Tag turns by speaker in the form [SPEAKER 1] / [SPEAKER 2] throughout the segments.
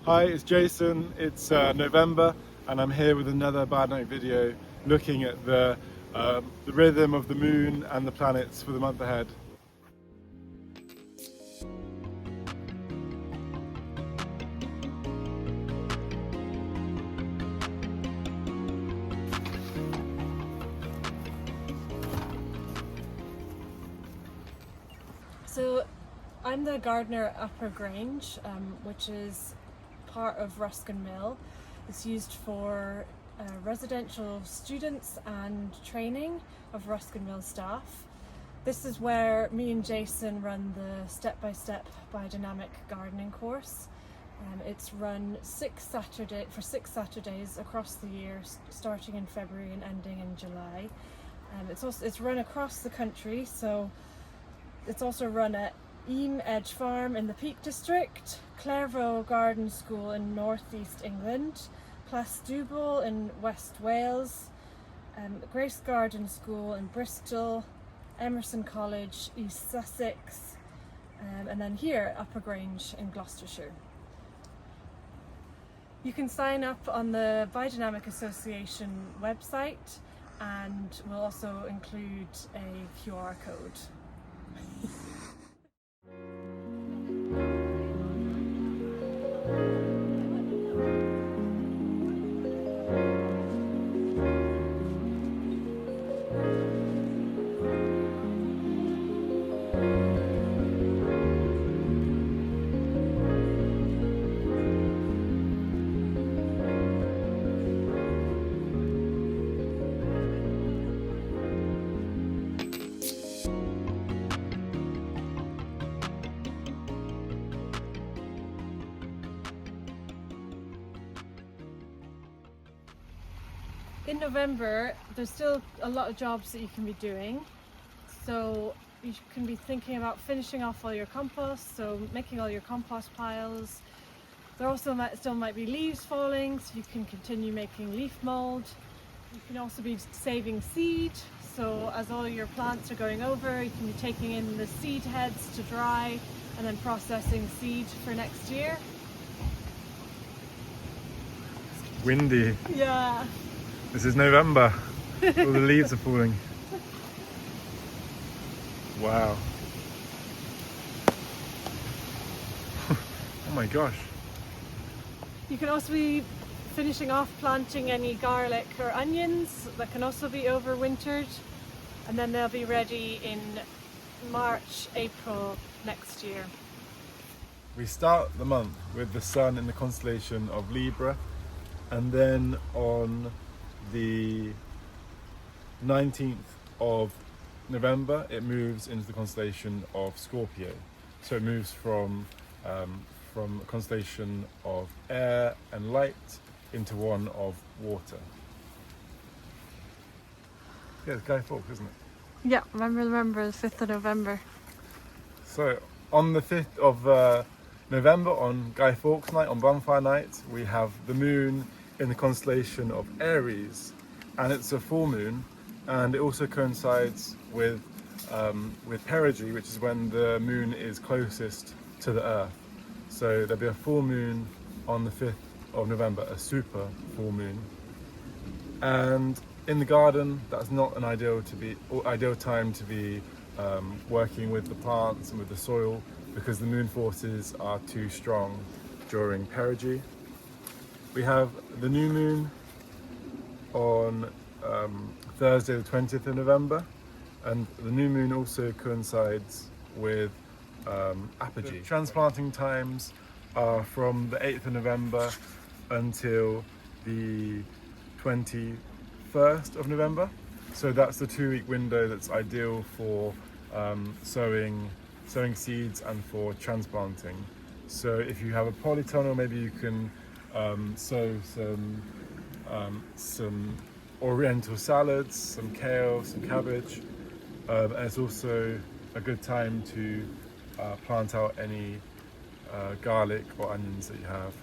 [SPEAKER 1] Hi, it's Jason. It's November and I'm here with another Biodynamic video looking at the rhythm of the moon and the planets for the month ahead.
[SPEAKER 2] So I'm the gardener at Upper Grange, which is part of Ruskin Mill. It's used for residential students and training of Ruskin Mill staff. This is where me and Jason run the step-by-step biodynamic gardening course. It's run for 6 Saturdays across the year, starting in February and ending in July. It's run across the country, so it's also run at Eam Edge Farm in the Peak District, Clairvaux Garden School in North East England, Plasdubal in West Wales, Grace Garden School in Bristol, Emerson College, East Sussex, and then here at Upper Grange in Gloucestershire. You can sign up on the Biodynamic Association website, and we'll also include a QR code. In November, there's still a lot of jobs that you can be doing. So you can be thinking about finishing off all your compost, so making all your compost piles. There also still might be leaves falling, so you can continue making leaf mold. You can also be saving seed, so as all your plants are going over, you can be taking in the seed heads to dry and then processing seed for next year.
[SPEAKER 1] Windy.
[SPEAKER 2] Yeah.
[SPEAKER 1] This is November. All the leaves are falling. Wow. Oh my gosh.
[SPEAKER 2] You can also be finishing off planting any garlic or onions that can also be overwintered, and then they'll be ready in March, April next year.
[SPEAKER 1] We start the month with the sun in the constellation of Libra, and then on the 19th of November it moves into the constellation of Scorpio. So it moves from a constellation of air and light into one of water. Yeah, it's Guy Fawkes, isn't it?
[SPEAKER 2] Yeah, remember the 5th of November.
[SPEAKER 1] So on the 5th of November, on Guy Fawkes night, on bonfire night, we have the moon in the constellation of Aries, and it's a full moon, and it also coincides with perigee, which is when the moon is closest to the Earth. So there'll be a full moon on the 5th of November, a super full moon. And in the garden, that's not an ideal time to be working with the plants and with the soil, because the moon forces are too strong during perigee. We have the new moon on Thursday the 20th of November, and the new moon also coincides with apogee. The transplanting times are from the 8th of November until the 21st of November. So that's the 2-week window that's ideal for sowing seeds and for transplanting. So if you have a polytunnel, maybe you can sow some oriental salads, some kale, some cabbage, and it's also a good time to plant out any garlic or onions that you have.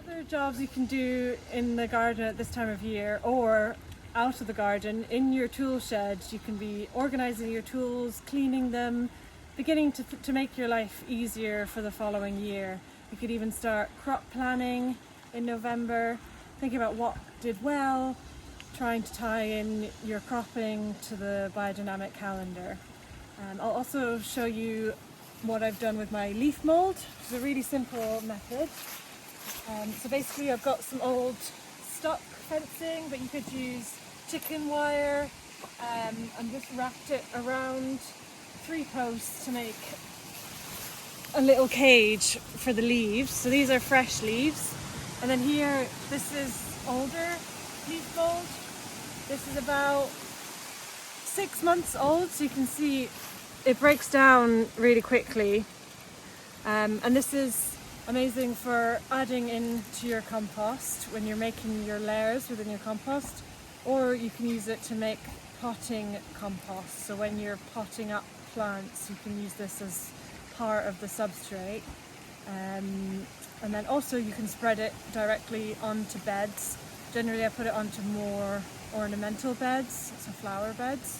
[SPEAKER 2] Other jobs you can do in the garden at this time of year, or out of the garden in your tool shed, you can be organising your tools, cleaning them, beginning to make your life easier for the following year. You could even start crop planning in November, thinking about what did well, trying to tie in your cropping to the biodynamic calendar. I'll also show you what I've done with my leaf mold, which is a really simple method. So basically I've got some old stock fencing, but you could use chicken wire, and just wrapped it around 3 posts to make a little cage for the leaves. So these are fresh leaves, and then here, this is older leaf mold. This is about 6 months old, so you can see it breaks down really quickly, and this is amazing for adding into your compost when you're making your layers within your compost, or you can use it to make potting compost. So when you're potting up plants, you can use this as part of the substrate, and then also you can spread it directly onto beds. Generally I put it onto more ornamental beds, so flower beds.